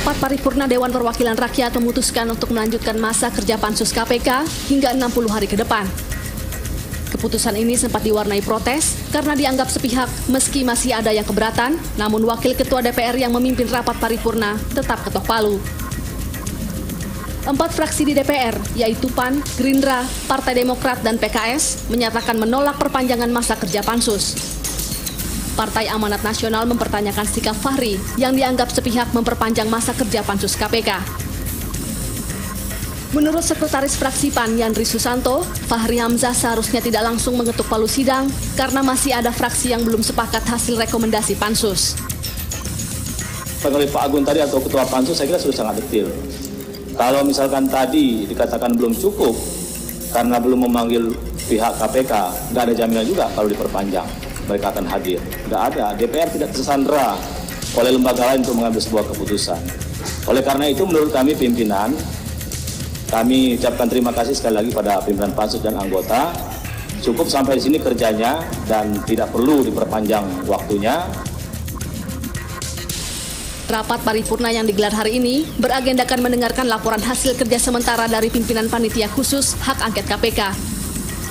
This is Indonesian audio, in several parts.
Rapat paripurna Dewan Perwakilan Rakyat memutuskan untuk melanjutkan masa kerja Pansus KPK hingga 60 hari ke depan. Keputusan ini sempat diwarnai protes karena dianggap sepihak meski masih ada yang keberatan, namun Wakil Ketua DPR yang memimpin rapat paripurna tetap ketok palu. 4 fraksi di DPR, yaitu PAN, Gerindra, Partai Demokrat, dan PKS, menyatakan menolak perpanjangan masa kerja Pansus. Partai Amanat Nasional mempertanyakan sikap Fahri yang dianggap sepihak memperpanjang masa kerja Pansus KPK. Menurut Sekretaris Fraksi PAN Yandri Susanto, Fahri Hamzah seharusnya tidak langsung mengetuk palu sidang karena masih ada fraksi yang belum sepakat hasil rekomendasi Pansus. Oleh Pak Agun tadi atau Ketua Pansus saya kira sudah sangat detail. Kalau misalkan tadi dikatakan belum cukup karena belum memanggil pihak KPK, nggak ada jaminan juga kalau diperpanjang mereka akan hadir. Nggak ada, DPR tidak tersandera oleh lembaga lain untuk mengambil sebuah keputusan. Oleh karena itu menurut kami pimpinan, kami ucapkan terima kasih sekali lagi pada pimpinan Pansus dan anggota. Cukup sampai di sini kerjanya dan tidak perlu diperpanjang waktunya. Rapat paripurna yang digelar hari ini beragendakan mendengarkan laporan hasil kerja sementara dari pimpinan Panitia Khusus Hak Angket KPK.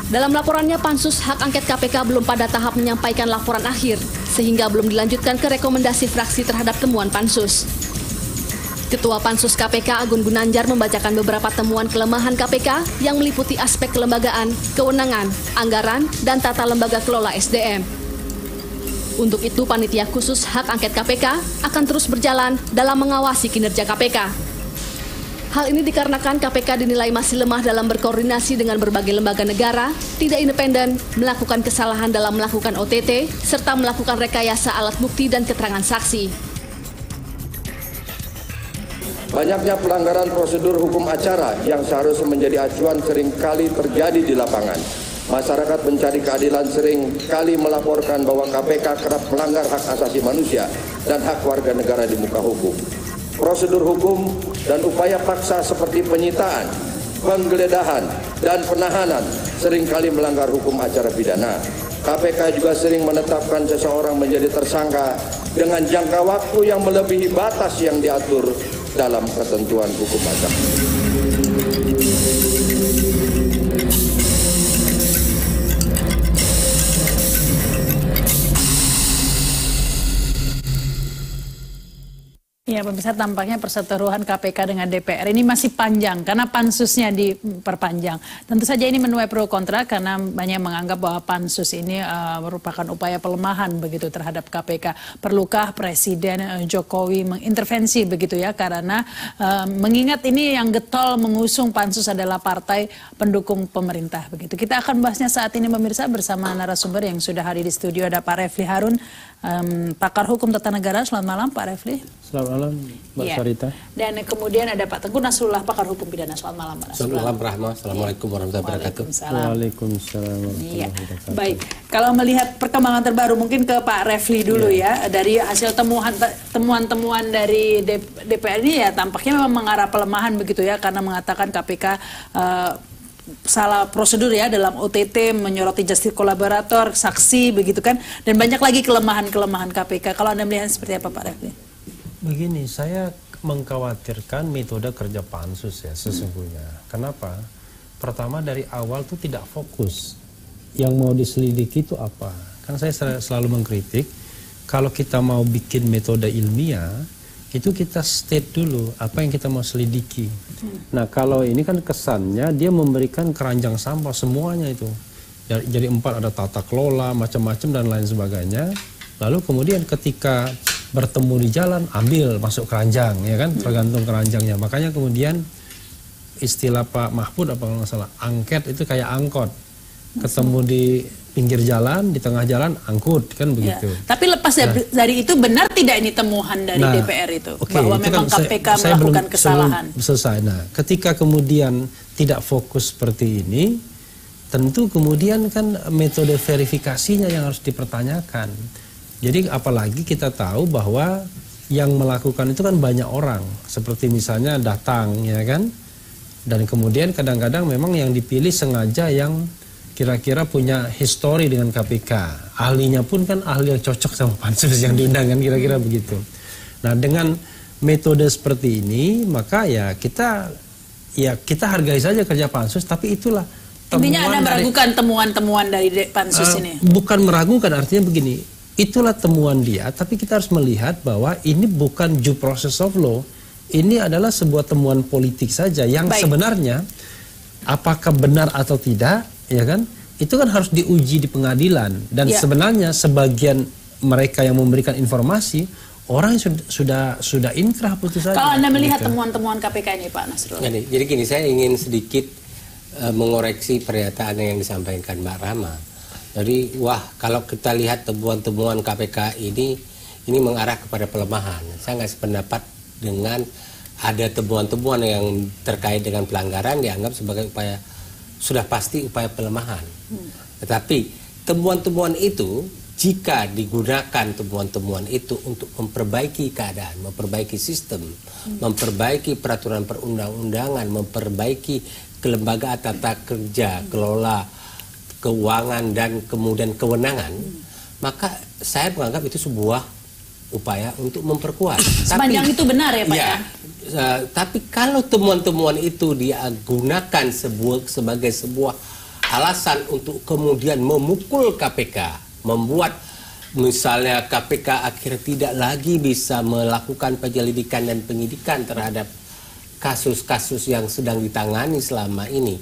Dalam laporannya, Pansus Hak Angket KPK belum pada tahap menyampaikan laporan akhir, sehingga belum dilanjutkan ke rekomendasi fraksi terhadap temuan Pansus. Ketua Pansus KPK Agun Gunanjar membacakan beberapa temuan kelemahan KPK yang meliputi aspek kelembagaan, kewenangan, anggaran, dan tata lembaga kelola SDM. Untuk itu, Panitia Khusus Hak Angket KPK akan terus berjalan dalam mengawasi kinerja KPK. Hal ini dikarenakan KPK dinilai masih lemah dalam berkoordinasi dengan berbagai lembaga negara, tidak independen, melakukan kesalahan dalam melakukan OTT, serta melakukan rekayasa alat bukti dan keterangan saksi. Banyaknya pelanggaran prosedur hukum acara yang seharusnya menjadi acuan seringkali terjadi di lapangan. Masyarakat mencari keadilan seringkali melaporkan bahwa KPK kerap melanggar hak asasi manusia dan hak warga negara di muka hukum. Prosedur hukum dan upaya paksa seperti penyitaan, penggeledahan, dan penahanan seringkali melanggar hukum acara pidana. KPK juga sering menetapkan seseorang menjadi tersangka dengan jangka waktu yang melebihi batas yang diatur dalam ketentuan hukum acara. Ya, pemirsa, tampaknya perseteruan KPK dengan DPR ini masih panjang karena pansusnya diperpanjang. Tentu saja ini menuai pro kontra karena banyak menganggap bahwa pansus ini merupakan upaya pelemahan begitu terhadap KPK. Perlukah Presiden Jokowi mengintervensi begitu ya, karena mengingat ini yang getol mengusung pansus adalah partai pendukung pemerintah begitu. Kita akan bahasnya saat ini pemirsa bersama narasumber yang sudah hadir di studio. Ada Pak Refli Harun, pakar hukum tata negara. Selamat malam Pak Refli. Selamat malam Mbak Sarita. Dan kemudian ada Pak Teguh Nasrullah, pakar hukum pidana. Selamat malam Pak Nasrullah. Selamat malam Rahma. Assalamualaikum warahmatullahi wabarakatuh. Waalaikumsalam warahmatullahi wabarakatuh. Baik, kalau melihat perkembangan terbaru mungkin ke Pak Refli dulu ya. Dari hasil temuan-temuan dari DPR ini ya tampaknya memang mengarah pelemahan begitu ya, karena mengatakan KPK salah prosedur ya dalam OTT, menyoroti justice kolaborator, saksi begitu kan, dan banyak lagi kelemahan-kelemahan KPK. Kalau Anda melihat seperti apa Pak Refli? Begini, saya mengkhawatirkan metode kerja pansus ya sesungguhnya. Kenapa? Pertama, dari awal tuh tidak fokus. Yang mau diselidiki itu apa? Kan saya selalu mengkritik, kalau kita mau bikin metode ilmiah, itu kita state dulu apa yang kita mau selidiki. Nah, kalau ini kan kesannya dia memberikan keranjang sampah semuanya itu. Jadi 4 ada tata kelola, macam-macam dan lain sebagainya. Lalu kemudian ketika bertemu di jalan, ambil masuk keranjang, ya kan, tergantung keranjangnya. Makanya kemudian istilah Pak Mahfud apa nggak salah, angket itu kayak angkot, ketemu di pinggir jalan, di tengah jalan, angkut, kan begitu. Ya. Tapi lepas dari itu, benar tidak ini temuan dari DPR itu, bahwa itu memang kan KPK melakukan kesalahan? Selesai. Nah, ketika kemudian tidak fokus seperti ini, tentu kemudian kan metode verifikasinya yang harus dipertanyakan. Jadi apalagi kita tahu bahwa yang melakukan itu kan banyak orang, seperti misalnya datang, ya kan, dan kemudian kadang-kadang memang yang dipilih sengaja yang kira-kira punya histori dengan KPK, ahlinya pun kan ahli yang cocok sama pansus yang diundang kan, kira-kira begitu. Nah, dengan metode seperti ini, maka ya kita hargai saja kerja pansus, tapi itulah intinya Anda meragukan temuan-temuan dari pansus ini. Bukan meragukan, artinya begini, itulah temuan dia, tapi kita harus melihat bahwa ini bukan due process of law, ini adalah sebuah temuan politik saja yang sebenarnya apakah benar atau tidak, ya kan? Itu kan harus diuji di pengadilan, dan sebenarnya sebagian mereka yang memberikan informasi orang yang sudah inkrah putusannya. Kalau Anda melihat temuan-temuan KPK ini, Pak Nasrullah. Jadi gini, saya ingin sedikit mengoreksi pernyataan yang disampaikan Mbak Rama. Jadi kalau kita lihat temuan-temuan KPK ini mengarah kepada pelemahan. Saya nggak sependapat dengan ada temuan-temuan yang terkait dengan pelanggaran dianggap sebagai upaya, sudah pasti upaya pelemahan. Tetapi temuan-temuan itu, jika digunakan temuan-temuan itu untuk memperbaiki keadaan, memperbaiki sistem, memperbaiki peraturan perundang-undangan, memperbaiki kelembagaan tata kerja, kelola keuangan, dan kemudian kewenangan, maka saya menganggap itu sebuah upaya untuk memperkuat. Sepanjang itu benar ya Pak ya? Tapi kalau temuan-temuan itu digunakan sebagai sebuah alasan untuk kemudian memukul KPK, membuat misalnya KPK akhirnya tidak lagi bisa melakukan penyelidikan dan penyidikan terhadap kasus-kasus yang sedang ditangani selama ini,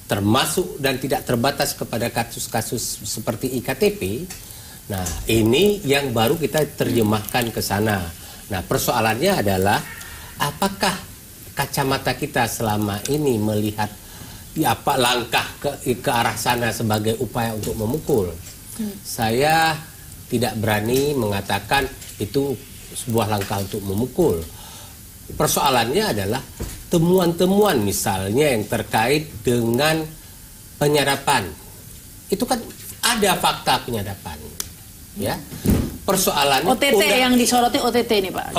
termasuk dan tidak terbatas kepada kasus-kasus seperti IKTP. Nah, ini yang baru kita terjemahkan ke sana. Nah, persoalannya adalah apakah kacamata kita selama ini melihat langkah ke arah sana sebagai upaya untuk memukul? Saya tidak berani mengatakan itu sebuah langkah untuk memukul. Persoalannya adalah temuan-temuan misalnya yang terkait dengan penyadapan. Itu kan ada fakta penyadapan. Ya. Persoalannya OTT yang disoroti OTT ini Pak.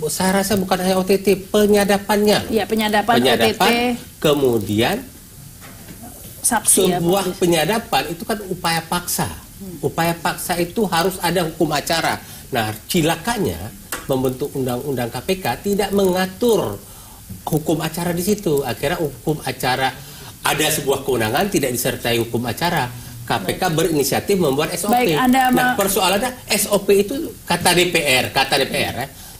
Saya rasa bukan hanya OTT, penyadapannya. Ya, penyadapan OTT. Kemudian saksi sebuah penyadapan itu kan upaya paksa. Upaya paksa itu harus ada hukum acara. Nah, cilakanya membentuk undang-undang KPK tidak mengatur hukum acara di situ. Akhirnya hukum acara, ada sebuah kewenangan tidak disertai hukum acara. KPK berinisiatif membuat SOP. Nah, persoalannya SOP itu kata DPR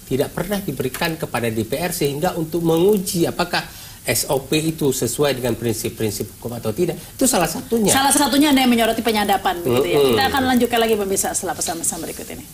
tidak pernah diberikan kepada DPR sehingga untuk menguji apakah SOP itu sesuai dengan prinsip-prinsip hukum atau tidak. Itu salah satunya. Salah satunya Anda yang menyoroti penyadapan begitu ya. Kita akan lanjutkan lagi pemirsa setelah pesan-pesan berikut ini.